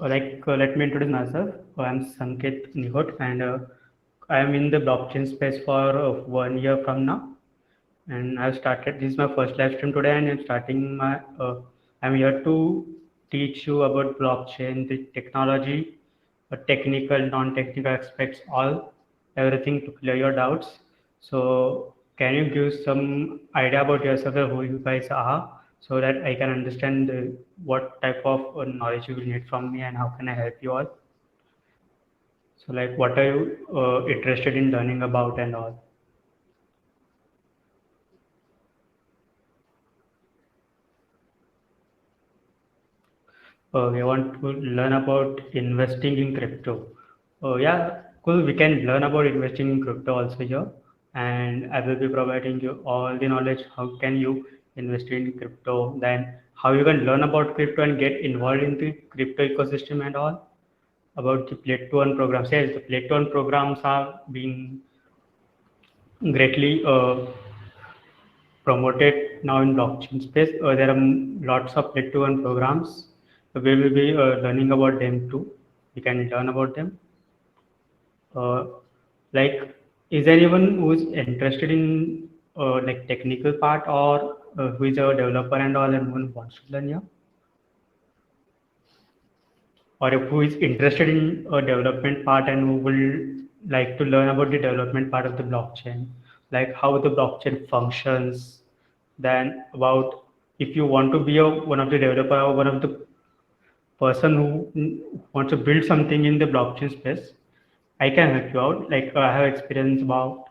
Let me introduce myself. I'm Sanket Nihot, and I am in the blockchain space for 1 year from now. And I've started. This is my first live stream today, and I'm starting my. I'm here to teach you about blockchain, the technology, technical, non-technical aspects, all everything to clear your doubts. So, can you give some idea about yourself, who you guys are, so that I can understand what type of knowledge you will need from me and how can I help you all? So, what are you interested in learning about and all? We want to learn about investing in crypto. Yeah, cool. We can learn about investing in crypto also here, and I will be providing you all the knowledge. How can you invest in crypto? Then how you can learn about crypto and get involved in the crypto ecosystem and all. About the Play to Earn programs. Yes, the Play to Earn programs are being greatly promoted now in blockchain space. There are lots of Play to Earn programs. We will be learning about them too. We can learn about them. Uh, like, is there anyone who is interested in technical part or who is a developer and all and who wants to learn here? Or if who is interested in a development part and who will like to learn about the development part of the blockchain, like how the blockchain functions, then about if you want to be one of the developer or one of the person who wants to build something in the blockchain space, I can help you out. I have experience about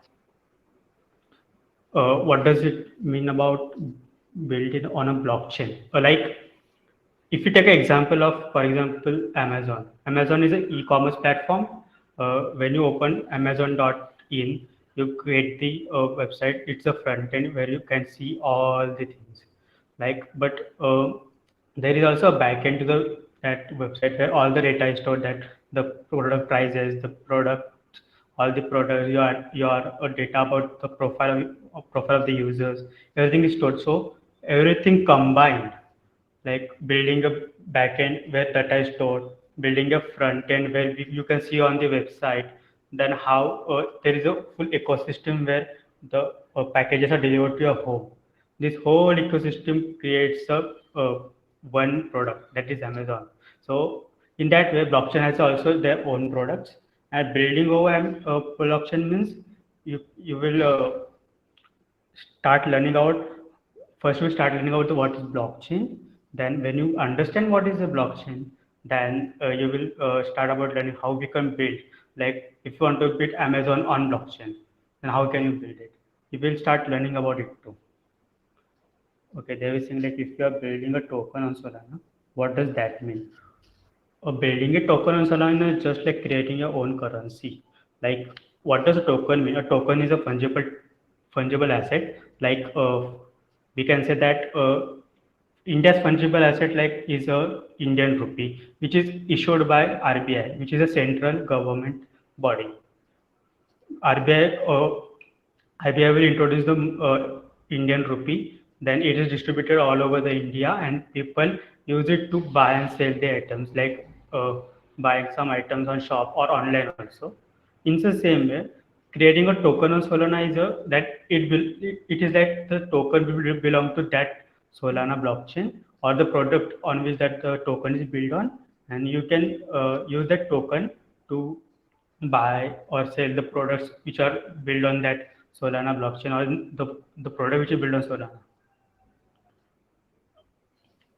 what does it mean about building on a blockchain. If you take an example of, for example, Amazon is an e-commerce platform. When you open Amazon.in, you create the website. It's a front end where you can see all the things. But there is also a back end to the that website where all the data is stored. That the product prices, the product, all the products, your data about the profile of the users, everything is stored. So everything combined, like building a backend where data is stored, building a front end where you can see on the website, then how there is a full ecosystem where the packages are delivered to your home. This whole ecosystem creates a one product that is Amazon. So in that way, blockchain has also their own products. And building over blockchain means you will start learning out first you start learning about what is blockchain. Then when you understand what is a blockchain, then you will start about learning how we can build, like if you want to build Amazon on blockchain, then how can you build it. You will start learning about it too. Okay, they will saying like if you are building a token on Solana, what does that mean? Building a token on Solana is just like creating your own currency. Like, what does a token mean? A token is a fungible asset. We can say that India's fungible asset like is a Indian rupee, which is issued by RBI, which is a central government body. RBI, RBI will introduce the Indian rupee. Then it is distributed all over the India, and people use it to buy and sell their items, like buying some items on shop or online also. In the same way, creating a token on Solana is it is like the token will belong to that Solana blockchain or the product on which that the token is built on, and you can use that token to buy or sell the products which are built on that Solana blockchain or the product which is built on Solana.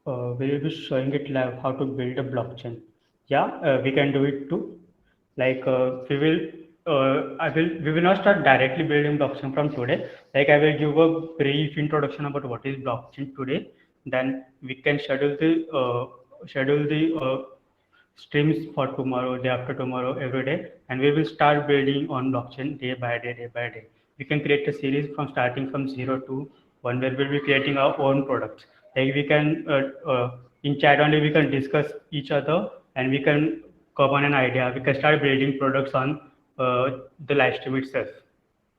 We will be showing it live how to build a blockchain. Yeah, we can do it too. We will, we will not start directly building blockchain from today. Like I will give a brief introduction about what is blockchain today. Then we can schedule the streams for tomorrow, day after tomorrow, every day, and we will start building on blockchain day by day, day by day. We can create a series from starting from 0 to 1, where we'll be creating our own products. Like we can in chat only we can discuss each other, and we can come on an idea. We can start building products on the live stream itself,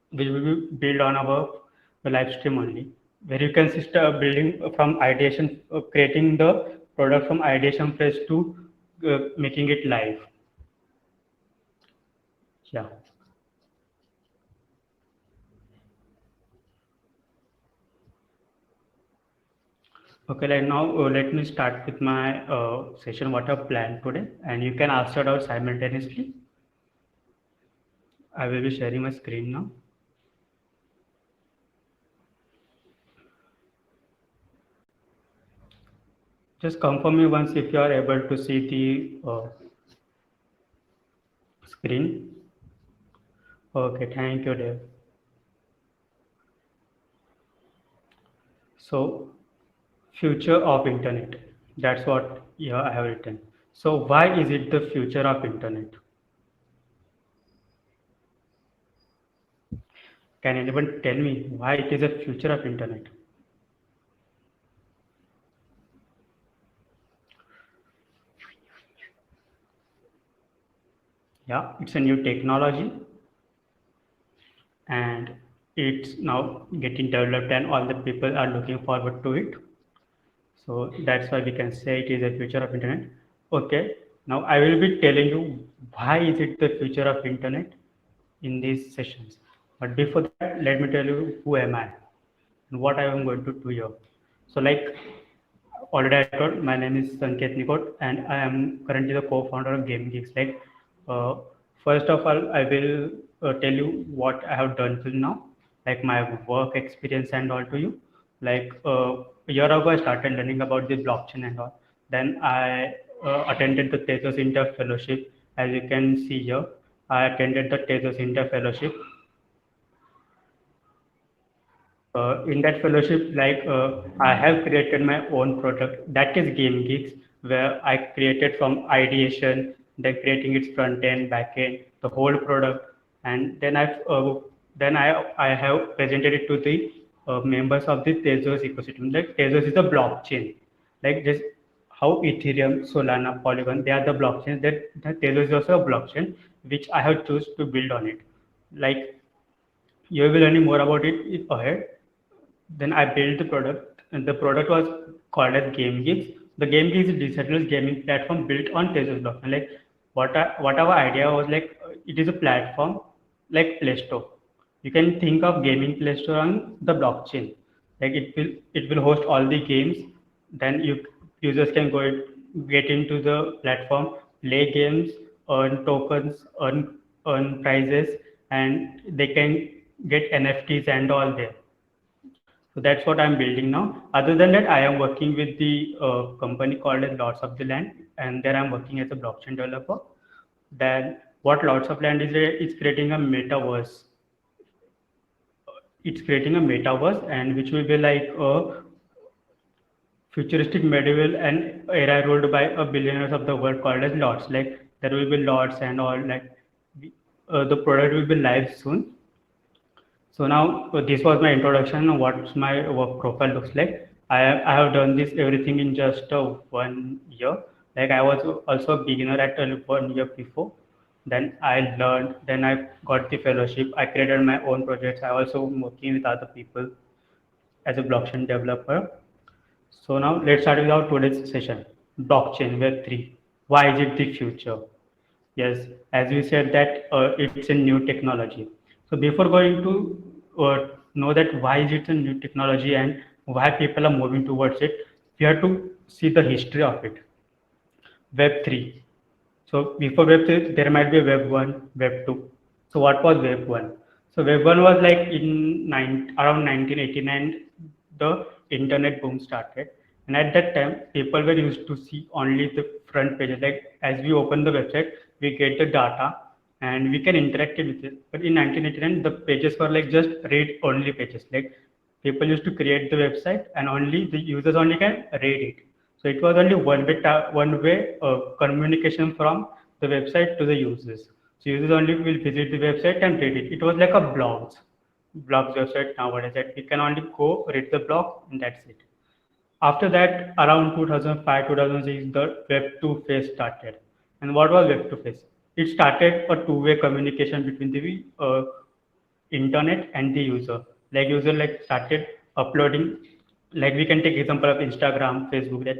which will be built on our live stream only, where you can start building from ideation, creating the product from ideation phase to making it live. Yeah. Okay, like now let me start with my session what I've planned today, and you can answer it out simultaneously. I will be sharing my screen now. Just confirm me once if you are able to see the screen. Okay, thank you, Dave. So, future of internet. That's what yeah, I have written. So, why is it the future of internet? Can anyone tell me why it is a future of internet? Yeah, it's a new technology and it's now getting developed and all the people are looking forward to it. So that's why we can say it is a future of internet. Okay, now I will be telling you why is it the future of internet in these sessions. But before that, let me tell you who am I and what I am going to do here. So like already I told, my name is Sanket Nikot and I am currently the co-founder of Game Geeks. Like, uh, first of all, I will tell you what I have done till now, like my work experience and all to you. Like a year ago, I started learning about the blockchain and all. Then I attended the Tezos Inter Fellowship. As you can see here, I attended the Tezos Inter Fellowship. In that fellowship, like I have created my own product that is Game Geeks, where I created from ideation, then creating its front end, back end, the whole product, and then I have presented it to the members of the Tezos ecosystem. Like Tezos is a blockchain, like just how Ethereum, Solana, Polygon, they are the blockchains. That Tezos is also a blockchain which I have choose to build on it. Like you will be learning more about it ahead. Then I built the product, and the product was called as Game Geeks. The Game Geeks is a decentralized gaming platform built on Tezos blockchain. Like what our idea was like, it is a platform like Play Store. You can think of gaming Play Store on the blockchain. Like it will host all the games. Then users can get into the platform, play games, earn tokens, earn prizes, and they can get NFTs and all there. So that's what I'm building now. Other than that, I am working with the company called as Lots of the Land, and there I'm working as a blockchain developer. Then what Lots of Land is creating a metaverse. It's creating a metaverse, and which will be like a futuristic medieval and era ruled by a billionaires of the world called as lots. Like there will be lots and all. Like the product will be live soon. So now this was my introduction on what my work profile looks like. I have done this everything in just 1 year. Like I was also a beginner at 1 year before. Then I learned. Then I got the fellowship. I created my own projects. I also working with other people as a blockchain developer. So now let's start with our today's session. Blockchain Web 3. Why is it the future? Yes, as we said that it's a new technology. So before going to know that why is it a new technology and why people are moving towards it, we have to see the history of it. Web 3. So before Web 3, there might be Web 1, Web 2. So what was Web 1? So Web 1 was like around 1989, the internet boom started. And at that time, people were used to see only the front pages. Like as we open the website, we get the data and we can interact with it. But in 1989, the pages were like just read only pages. Like people used to create the website and only the users only can read it. So it was only one way communication from the website to the users. So users only will visit the website and read it. It was like a blogs website nowadays that we can only go read the blog and that's it. After that, around 2005, 2006, the Web 2 phase started. And what was Web 2 phase? It started a two-way communication between the internet and the user. Like user like started uploading, like we can take example of Instagram, Facebook, that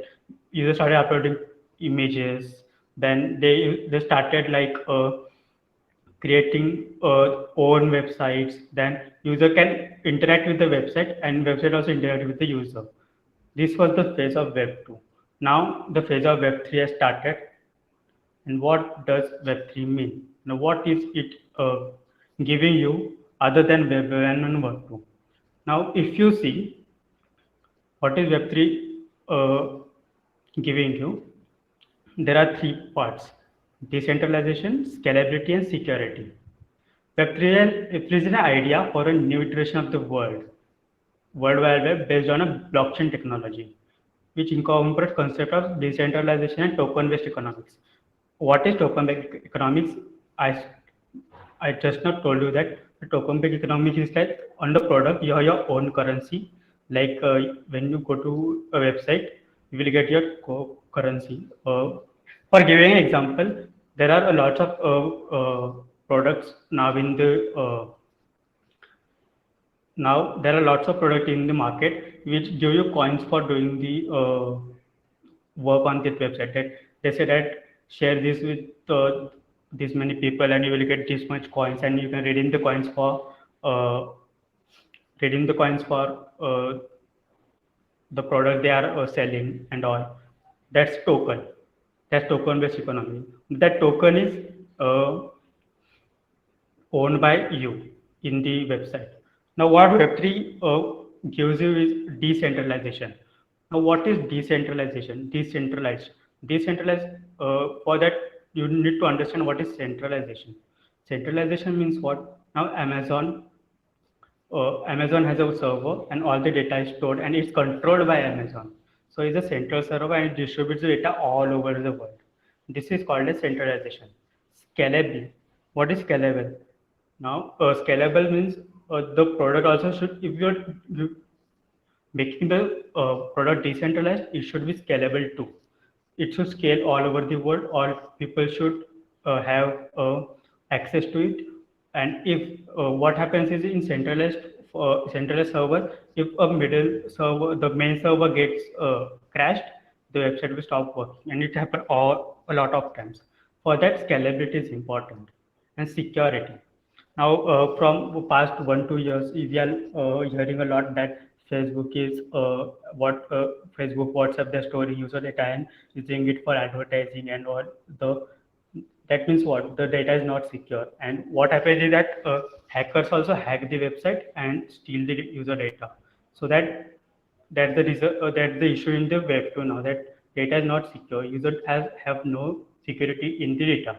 user started uploading images, Then they started like creating own websites. Then user can interact with the website and website also interact with the user. This was the phase of web 2. Now the phase of web 3 has started. And what does web 3 mean? Now what is it giving you other than web 1 and web 2? Now if you see what is web 3 giving you, there are three parts: decentralization, scalability, and security. Web3 is an idea for a new iteration of the World Wide Web based on a blockchain technology, which incorporates concept of decentralization and token-based economics. What is token-based economics? I I just not told you that the token-based economics is like on the product you have your own currency. Like when you go to a website, you will get your currency. For giving an example, there are a lot of products now in the now there are lots of products in the market which give you coins for doing the work on this website. That they say that share this with this many people and you will get this much coins, and you can uh, redeem the coins for the product they are selling and all. That's token. That's token based economy. That token is owned by you in the website. Now, what Web3 gives you is decentralization. Now, what is decentralization? Decentralized. Decentralized, for that, you need to understand what is centralization. Centralization means what? Now, Amazon has a server and all the data is stored and it's controlled by Amazon. So it's a central server and it distributes the data all over the world. This is called as centralization. Scalable. What is scalable? Now, scalable means the product also should, if you making the product decentralized, it should be scalable too. It should scale all over the world. All people should have access to it. And if what happens is in centralized server, if a middle server, the main server gets crashed, the website will stop working, and it happens all a lot of times. For that, scalability is important, and security. Now, from past 1 2 years, we are hearing a lot that Facebook is Facebook, WhatsApp, they're storing user data and using it for advertising and all. The That means what? The data is not secure, and what happens is that hackers also hack the website and steal the user data. So that's the issue in the web 2 now, that data is not secure. User have no security in the data.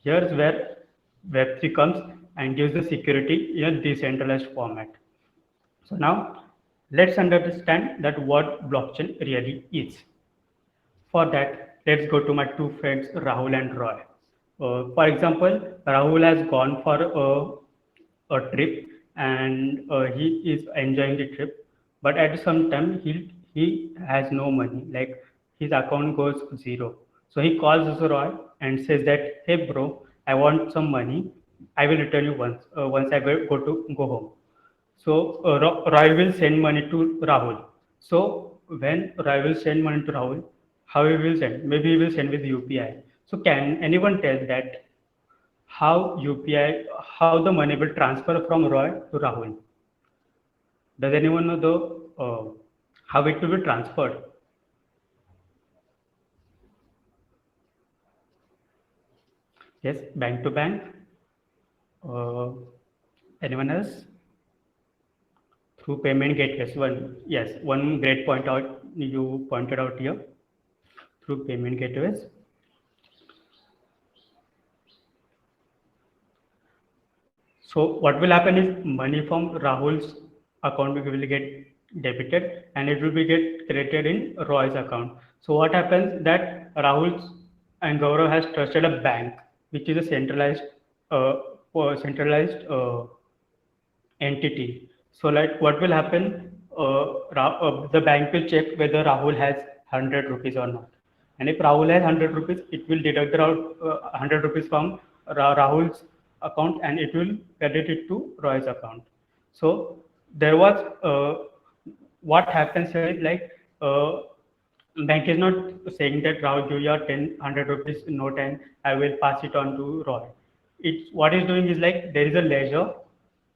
Here's where Web3 comes and gives the security in a decentralized format. So now let's understand that what blockchain really is. For that, let's go to my two friends Rahul and Roy. For example, Rahul has gone for a trip and he is enjoying the trip, but at some time he has no money, like his account goes zero. So he calls Roy and says that, hey bro, I want some money. I will return you once I go home. So Roy will send money to Rahul. So when Roy will send money to Rahul, how he will send? Maybe he will send with UPI. So can anyone tell that how UPI, how the money will transfer from Roy to Rahul? Does anyone know how it will be transferred? Yes, bank to bank. Uh, Anyone else? Through payment gateways. One great point out you pointed out here, through payment gateways. So what will happen is money from Rahul's account will get debited and it will be get credited in Roy's account. So what happens that Rahul's and Gaurav has trusted a bank, which is a uh, centralized entity. So like what will happen? The bank will check whether Rahul has 100 rupees or not. And if Rahul has 100 rupees, it will deduct the 100 rupees from Rahul's account and it will credit it to Roy's account. So there was what happens here is like Bank is not saying that Rao give your 100 rupees note and I will pass it on to Roy. It's what it's doing is like there is a ledger.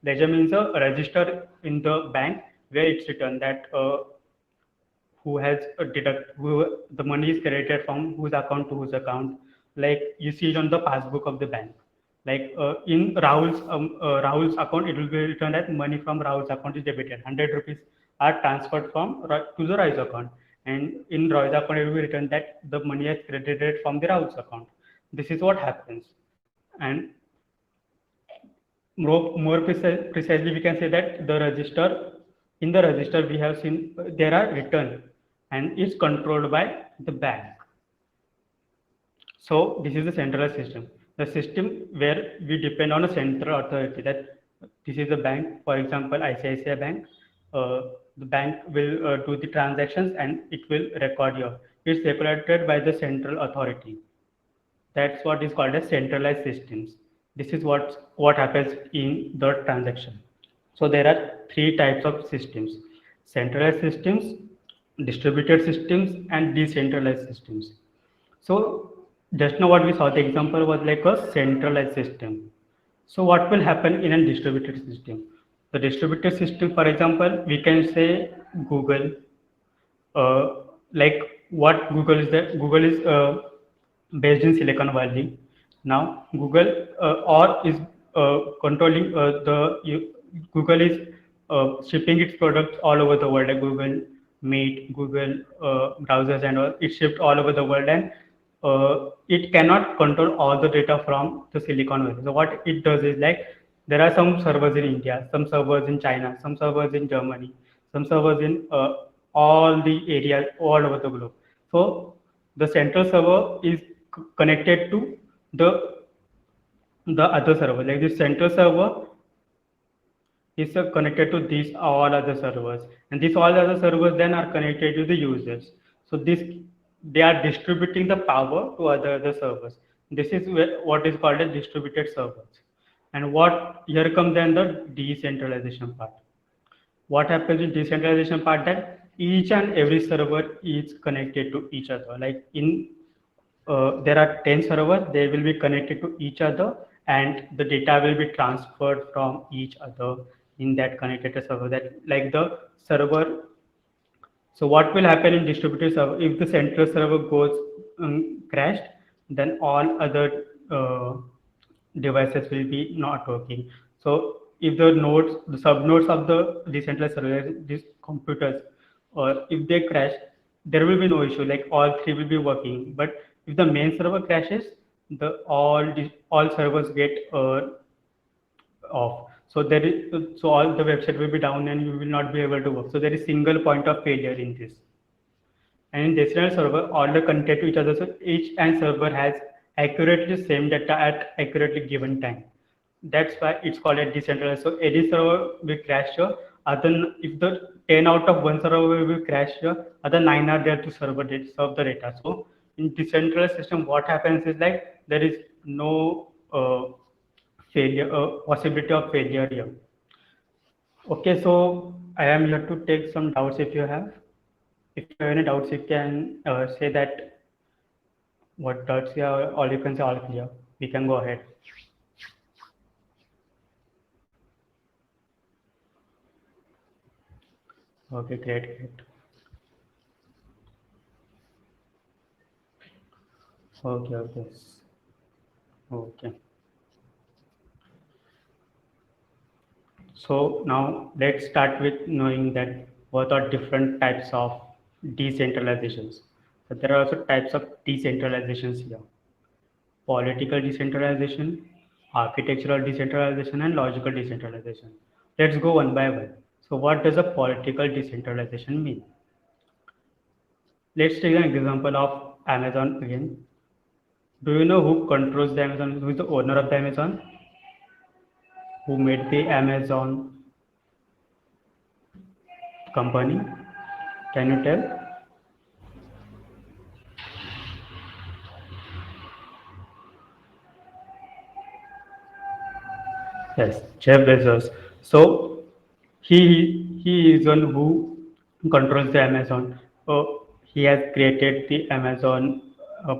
Ledger means a register in the bank where it's written that who has a deduct who the money is credited from whose account to whose account. Like you see it on the passbook of the bank. Like in Rahul's account, it will be written that money from Rahul's account is debited. 100 rupees are transferred from to the Roy's account, and in Roy's account, it will be written that the money is credited from the Rahul's account. This is what happens, and precisely we can say that the register in the register we have seen there are written and is controlled by the bank. So this is the centralized system, the system where we depend on a central authority that this is a bank, for example, ICICI Bank. The bank will do the transactions and it will record your. It's regulated by the central authority. That's what is called as centralized systems. This is what happens in the transaction. So there are three types of systems: centralized systems, distributed systems, and decentralized systems. So just now what we saw, the example was like a centralized system. So what will happen in a distributed system? The distributed system, for example, we can say Google, uh, like what Google is that Google is based in Silicon Valley. Now Google or is controlling Google is shipping its products all over the world. Like Google Meet, Google browsers, and all. It's shipped all over the world, and it cannot control all the data from the Silicon Valley. So what it does is like there are some servers in India, some servers in China, some servers in Germany, some servers in all the areas all over the globe. So the central server is connected to the the other server. Like the central server is connected to these all other servers, and these all other servers then are connected to the users. So this they are distributing the power to other servers. This is what is called as distributed servers. And what here comes then the decentralization part. What happens in decentralization part that each and every server is connected to each other. Like in there are 10 servers, they will be connected to each other, and the data will be transferred from each other in that connected server. That like the server. So what will happen in distributed server if the central server goes crashed, then all other devices will be not working. So if the nodes, the subnodes of the decentralized server, these computers, or if they crash, there will be no issue. Like all three will be working. But if the main server crashes, all servers get off. So there is so all the website will be down and you will not be able to work. So there is single point of failure in this. And in decentralized server, all the connected to each other. So each and server has accurately the same data at accurately given time. That's why it's called a decentralized. So any server will crash here. Other if the 10 out of one server will crash here, other 9 are there to serve the data. So in decentralized system, what happens is like there is no failure possibility of failure here. Okay, so I am here to take some doubts if you have. If you have any doubts, you can say that what doubts you have, or you can say all clear. We can go ahead. Okay, great, great. Okay, okay. Okay. So now let's start with knowing that what are different types of decentralizations. So there are also types of decentralizations here: political decentralization, architectural decentralization, and logical decentralization. Let's go one by one. So what does a political decentralization mean? Let's take an example of Amazon again. Do you know who controls the Amazon? Who is the owner of the Amazon? Who made the Amazon company? Can you tell? Yes, Jeff Bezos. So he is one who controls the Amazon. he has created the Amazon uh,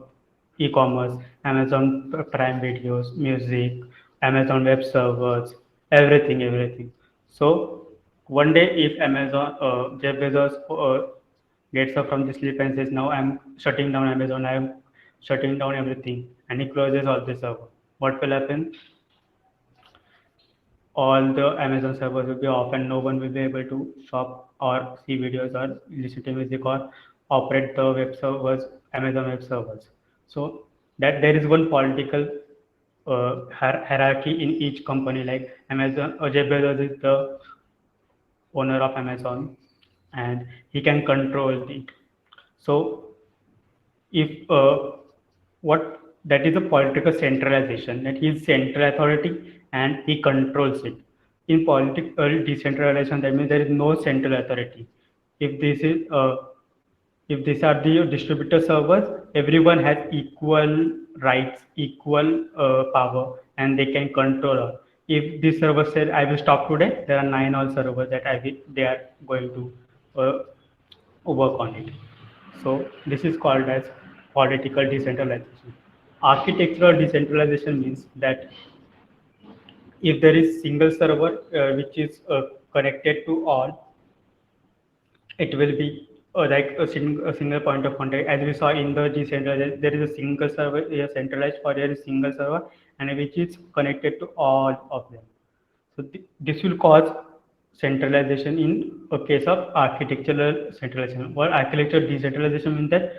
e-commerce, Amazon Prime Videos, music, Amazon web servers, everything, everything. So one day, if Amazon, Jeff Bezos gets up from the sleep and says, "Now I'm shutting down Amazon, I'm shutting down everything," and he closes all the server, what will happen? All the Amazon servers will be off and no one will be able to shop or see videos or listen to music or operate the web servers, Amazon web servers. So that there is one political hierarchy in each company. Like Amazon, Jeff Bezos is the owner of Amazon, and he can control it. So if what that is a political centralization, that he is central authority and he controls it. In political decentralization, that means there is no central authority. If this is if these are the distributor servers, everyone has equal rights, equal power, and they can control all. If this server said I will stop today, there are 9 all servers that they are going to uh, work on it. So this is called as political decentralization. Architectural decentralization means that if there is single server which is connected to all, it will be like a single point of contact. As we saw in the decentralized, there is a single server, a centralized, or there is single server, and which is connected to all of them. So this will cause centralization in a case of architectural centralization. What architectural decentralization means that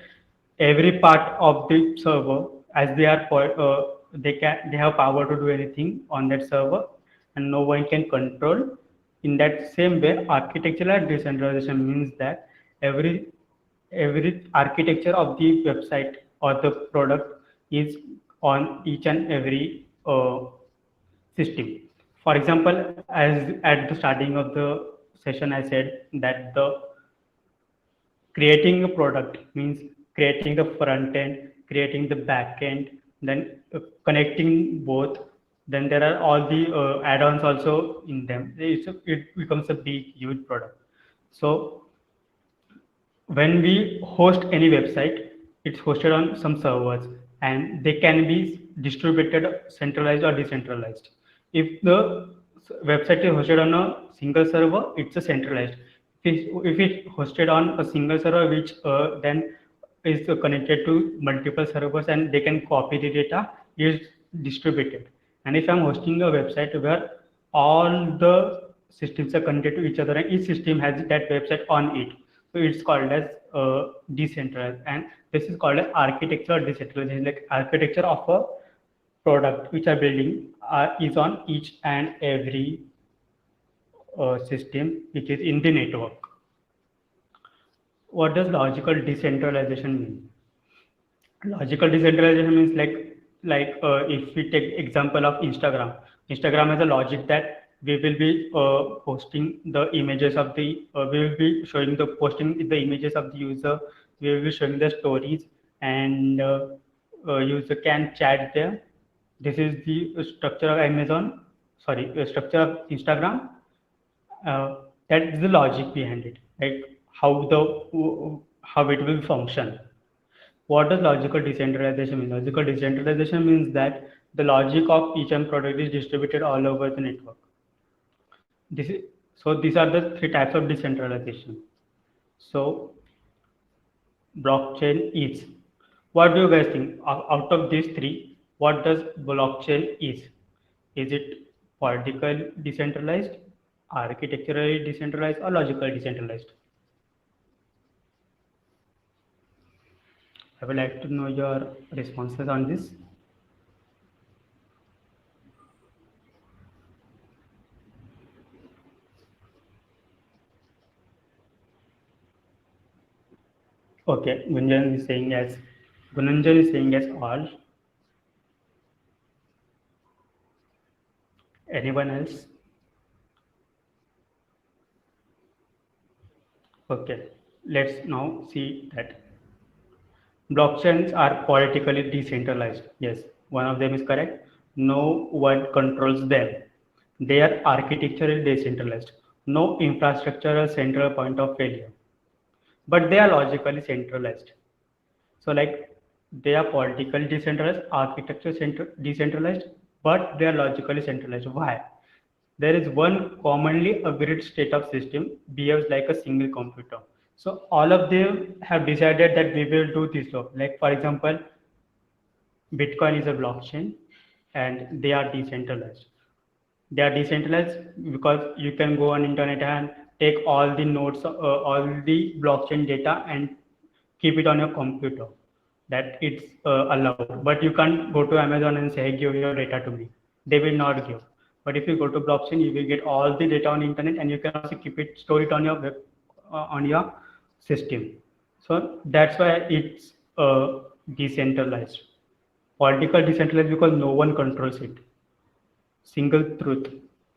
every part of the server, as they are they have power to do anything on that server, and no one can control. In that same way, architectural decentralization means that every every architecture of the website or the product is on each and every system. For example, as at the starting of the session, I said that the creating a product means creating the front end, creating the back end, then connecting both. Then there are all the add-ons also in them. It becomes a big, huge product. So when we host any website, it's hosted on some servers and they can be distributed, centralized or decentralized. If the website is hosted on a single server, it's a centralized. If it's hosted on a single server, which then is connected to multiple servers and they can copy the data, is distributed. And if I'm hosting a website where all the systems are connected to each other and each system has that website on it, so it's called as decentralized, and this is called as architectural decentralization. Like architecture of a product which are building is on each and every system which is in the network. What does logical decentralization mean? Logical decentralization means if we take example of Instagram has a logic that we will be posting the images of the we will be showing the posting the images of the user, we will be showing the stories, and user can chat there. This is the structure of Amazon, sorry, structure of Instagram. That is the logic behind it, like how it will function. What does logical decentralization mean? Logical decentralization means that the logic of each and product is distributed all over the network. This is so these are the three types of decentralization. So blockchain is. What do you guys think? Out of these three, what does blockchain is? Is it political decentralized, architecturally decentralized, or logical decentralized? I would like to know your responses on this. Okay, Gunanjan is saying as all. Anyone else? Okay, let's now see that blockchains are politically decentralized. Yes, one of them is correct. No one controls them. They are architecturally decentralized. No infrastructural central point of failure. but they are logically centralized. So like they are politically decentralized, architecture decentralized, but they are logically centralized. Why? There is one commonly agreed state of system behaves like a single computer. So all of them have decided that we will do this law. Like for example, Bitcoin is a blockchain and they are decentralized. They are decentralized because you can go on internet and take all the nodes, all the blockchain data and keep it on your computer. That it's allowed. But you can't go to Amazon and say, "Hey, give your data to me." They will not give. But if you go to blockchain, you will get all the data on internet, and you can also keep it, store it on your web, on your system. So that's why it's decentralized. Political decentralized because no one controls it. Single truth.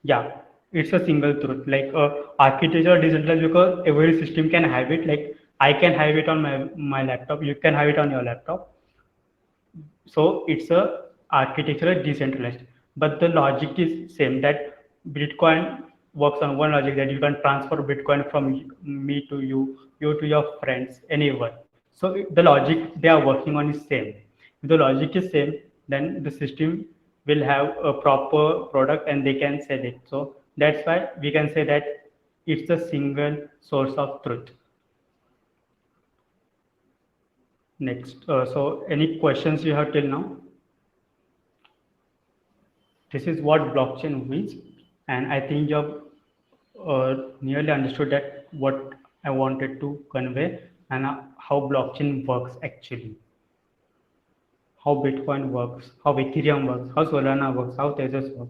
Yeah, it's a single truth. Like architecture decentralized because every system can have it. Like I can have it on my laptop. You can have it on your laptop. So it's a architecture decentralized, but the logic is same. That Bitcoin works on one logic that you can transfer Bitcoin from me to you, you to your friends, anyone. So the logic they are working on is same. If the logic is same, then the system will have a proper product and they can sell it. So that's why we can say that it's a single source of truth. Next, so any questions you have till now? This is what blockchain means, and I think you have nearly understood that what I wanted to convey and how blockchain works actually, how Bitcoin works, how Ethereum works, how Solana works, how Tezos work.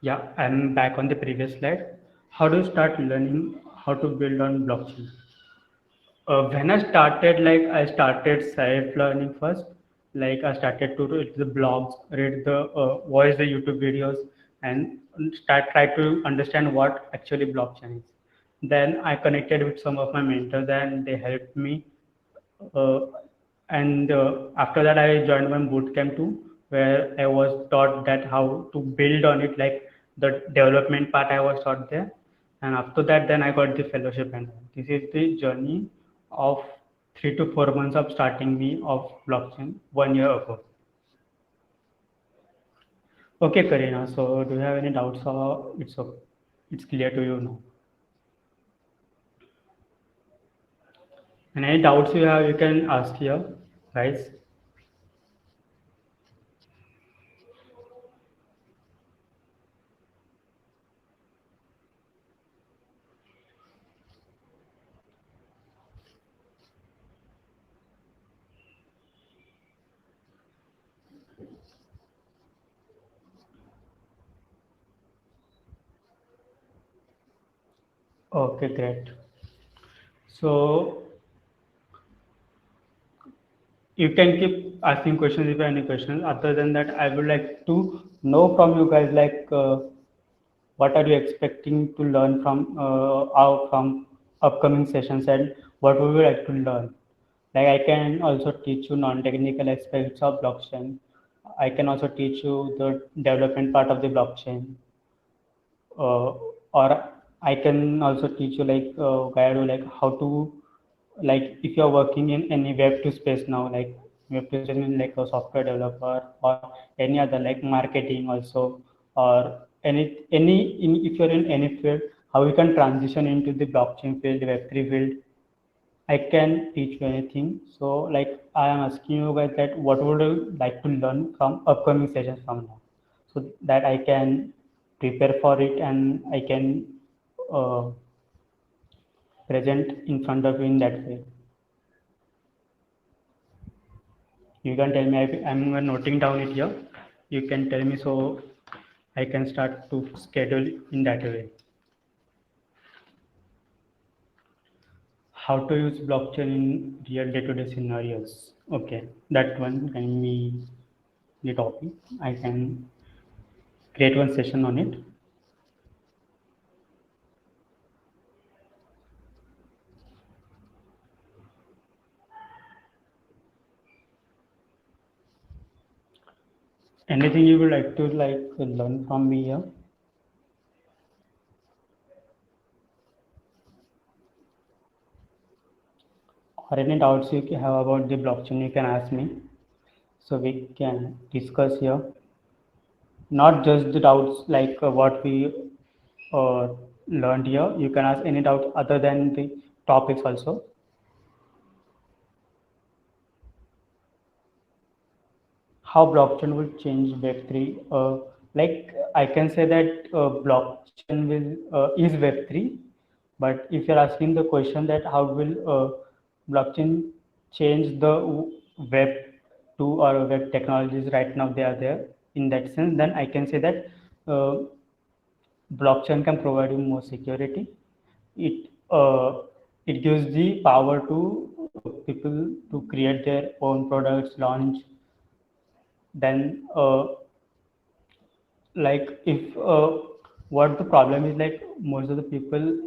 Yeah, I'm back on the previous slide. How do you start learning how to build on blockchain? When I started, like I started self-learning first. Like I started to read the blogs, read the watch the YouTube videos, and start try to understand what actually blockchain is. Then I connected with some of my mentors, and they helped me uh, and after that I joined one boot camp too, where I was taught that how to build on it, like the development part I was taught there. And after that then I got the fellowship, and this is the journey of 3 to 4 months of starting me of blockchain 1 year ago. Okay, Karina, so do you have any doubts or it's clear to you now? And any doubts you have, you can ask here, guys. Okay, great. So you can keep asking questions if you have any questions. Other than that, I would like to know from you guys, like what are you expecting to learn from upcoming sessions, and what would you like to learn? Like I can also teach you non-technical aspects of blockchain. I can also teach you the development part of the blockchain, or I can also teach you like guide you like how to, like if you're working in any web to space now, like web to space means like a software developer or any other like marketing also, or if you're in any field, how you can transition into the blockchain field, web3 field. I can teach you anything. So like I am asking you guys that what would you like to learn from upcoming sessions from now, so that I can prepare for it and I can uh, present in front of you in that way. You can tell me. I'm noting down it here. You can tell me so I can start to schedule in that way. How to use blockchain in real day-to-day scenarios. Okay, that one can be the topic. I can create one session on it. Anything you would like to like learn from me here? or any doubts you have about the blockchain, you can ask me. So we can discuss here. Not just the doubts like what we uh, learned here. You can ask any doubt other than the topics also. How blockchain will change Web3? Like I can say that blockchain is Web3, but if you're asking the question that how will blockchain change the Web 2 or web technologies right now they are there in that sense, then I can say that uh, blockchain can provide you more security. It gives the power to people to create their own products, launch. Then like if what the problem is like most of the people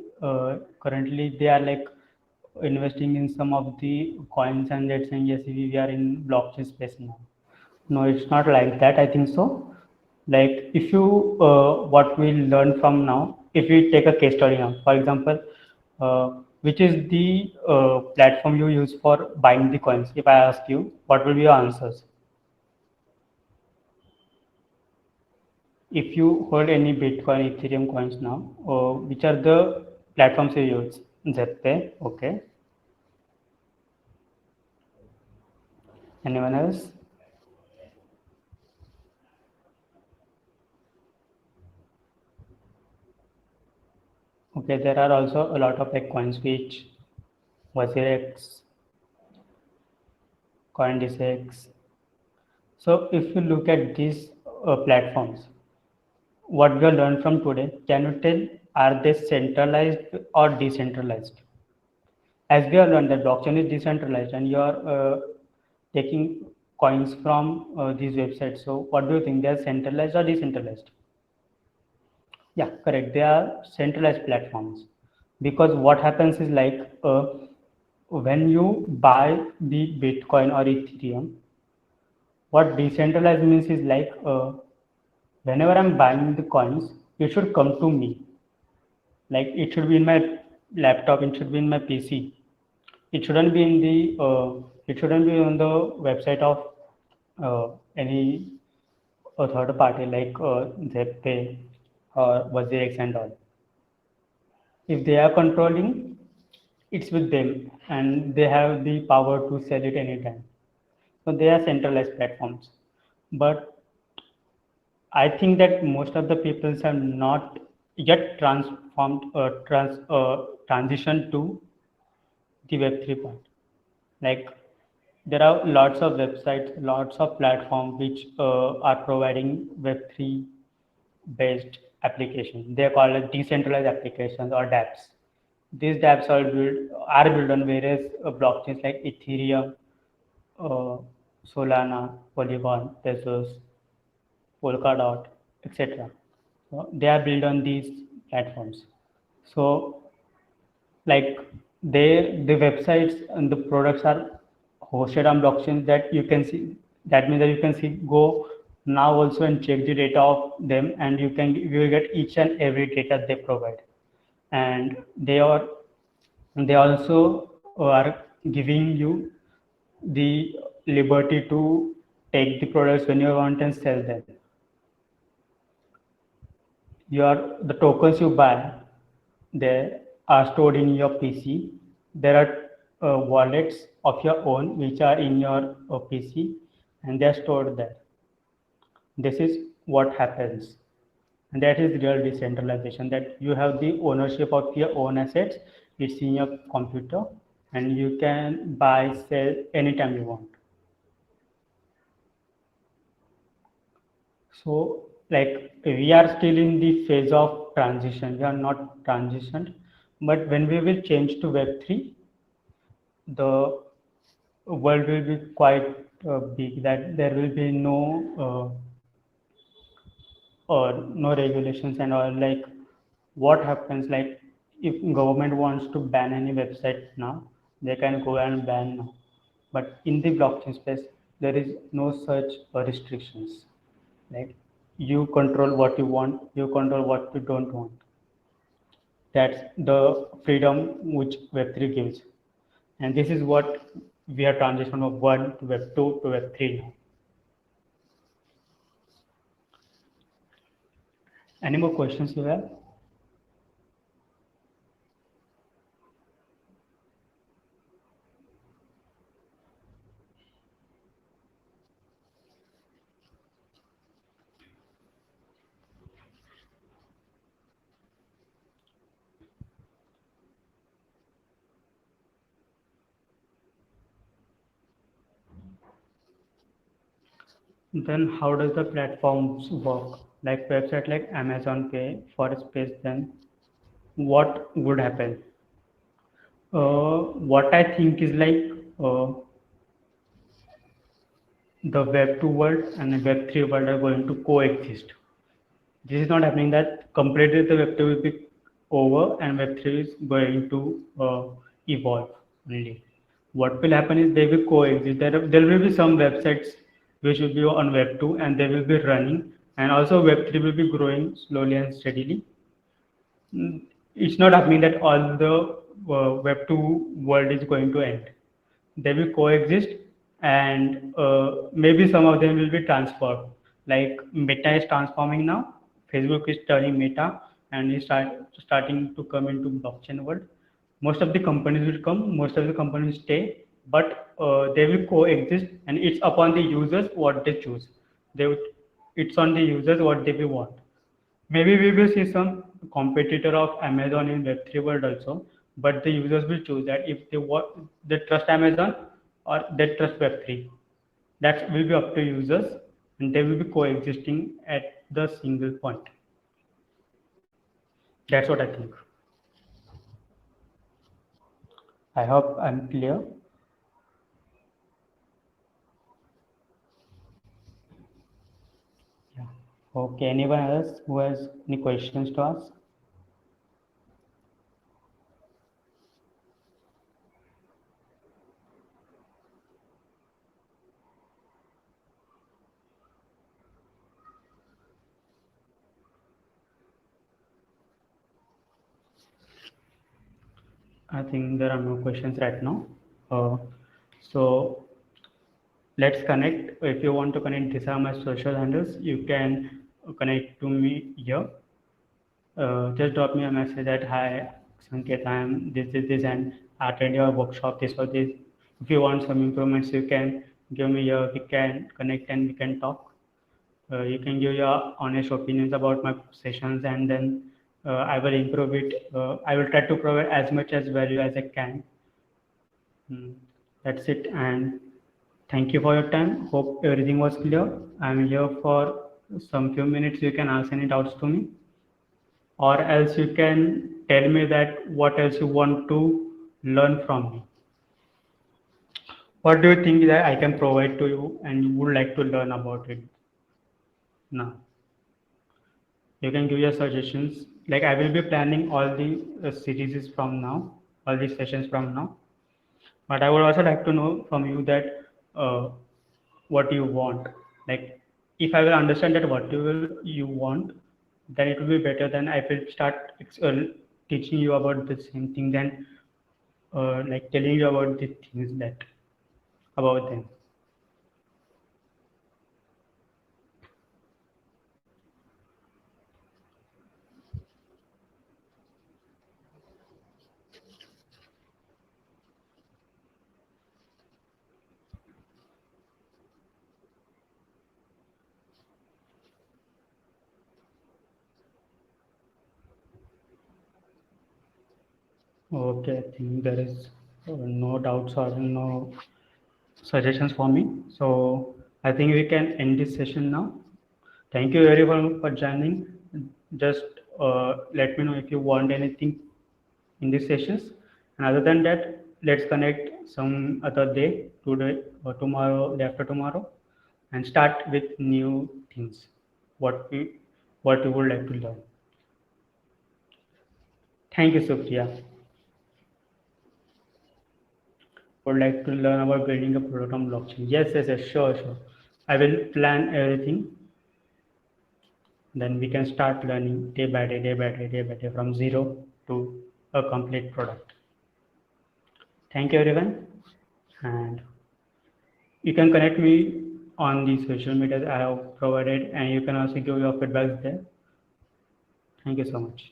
currently they are like investing in some of the coins and they're saying yes we are in blockchain space now. No, it's not like that, I think so. Like if you what we learn from now, if we take a case study now, for example, which is the platform you use for buying the coins, if I ask you what will be your answers? If you hold any Bitcoin, Ethereum coins now, which are the platforms you use? Zepay, okay. Anyone else? Okay, there are also a lot of like coins which WazirX, CoinDecex. So if you look at these platforms, what we have learned from today, can you tell are they centralized or decentralized? As we have learned that blockchain is decentralized and you are taking coins from these websites. So what do you think? They are centralized or decentralized? Yeah, correct. They are centralized platforms because what happens is like when you buy the Bitcoin or Ethereum, what decentralized means is like whenever I'm buying the coins, it should come to me. Like it should be in my laptop, it should be in my PC. It shouldn't be in the it shouldn't be on the website of any third party like Zepay or WazirX and all. If they are controlling, it's with them and they have the power to sell it anytime. So they are centralized platforms. But I think that most of the people have not yet transitioned to the Web3 part. Like there are lots of websites, lots of platforms which are providing Web3 based applications. They are called as decentralized applications or dApps. These dApps are built on various blockchains like Ethereum, uh, Solana, Polygon, Tezos, Polkadot, etc. So they are built on these platforms. So like the websites and the products are hosted on blockchain that you can see. That means that you can see go now also and check the data of them and you will get each and every data they provide. And they also are giving you the liberty to take the products when you want and sell them. The tokens you buy, they are stored in your PC. There are wallets of your own which are in your PC and they are stored there. This is what happens. And that is real decentralization, that you have the ownership of your own assets. It's in your computer and you can buy, sell anytime you want. So, like we are still in the phase of transition. We are not transitioned, but when we will change to Web3, the world will be quite big. That there will be no regulations and all. Like what happens? Like if government wants to ban any website now, they can go and ban now. But in the blockchain space, there is no such restrictions. Like you control what you want, you control what you don't want. That's the freedom which Web3 gives. And this is what we are transitioning from Web 1 to Web 2 to Web 3 now. Any more questions you have? Then how does the platforms work? Like website like Amazon Pay for space, then what would happen? What I think is like the Web 2 world and the Web 3 world are going to coexist. This is not happening that completely the Web 2 will be over and Web 3 is going to evolve only. What will happen is they will coexist. There will be some websites which will be on Web 2 and they will be running, and also Web 3 will be growing slowly and steadily. It's not happening that all the Web 2 world is going to end. They will coexist, and maybe some of them will be transformed. Like Meta is transforming now. Facebook is turning Meta and is starting to come into blockchain world. Most of the companies will come, most of the companies stay, but they will coexist, and it's upon the users what they choose. They would, it's on the users what they will want. Maybe we will see some competitor of Amazon in Web3 world also, but the users will choose that if they want, they trust Amazon or they trust Web3. That will be up to users, and they will be coexisting at the single point. That's what I think. I hope I'm clear. Yeah. Okay. Anyone else who has any questions to ask? I think there are no questions right now. Uh, so let's connect. If you want to connect, these are my social handles. You can connect to me here. Just drop me a message that hi Sanket, I am this and I attend your workshop this or this. If you want some improvements, you can give me your, we can connect and we can talk. You can give your honest opinions about my sessions, and then I will improve it. I will try to provide as much as value as I can. Mm, that's it, and thank you for your time. Hope everything was clear. I'm here for some few minutes. You can ask any doubts to me, or else you can tell me that what else you want to learn from me. What do you think that I can provide to you and you would like to learn about it now? You can give your suggestions. Like I will be planning all the series from now, all the sessions from now. But I would also like to know from you that what you want. Like if I will understand that what you want, then it will be better than I will start teaching you about the same thing. Then like telling you about the things that about them. Okay, I think there is no doubts or no suggestions for me. So I think we can end this session now. Thank you everyone for joining. Just let me know if you want anything in these sessions. And other than that, let's connect some other day, today or tomorrow, day after tomorrow, and start with new things. What we what we would like to learn. Thank you, Supriya. Would like to learn about building a product on blockchain. Yes, yes, yes, sure, sure. I will plan everything. Then we can start learning day by day, day by day, day by day, from zero to a complete product. Thank you, everyone. And you can connect me on the social media I have provided, and you can also give your feedbacks there. Thank you so much.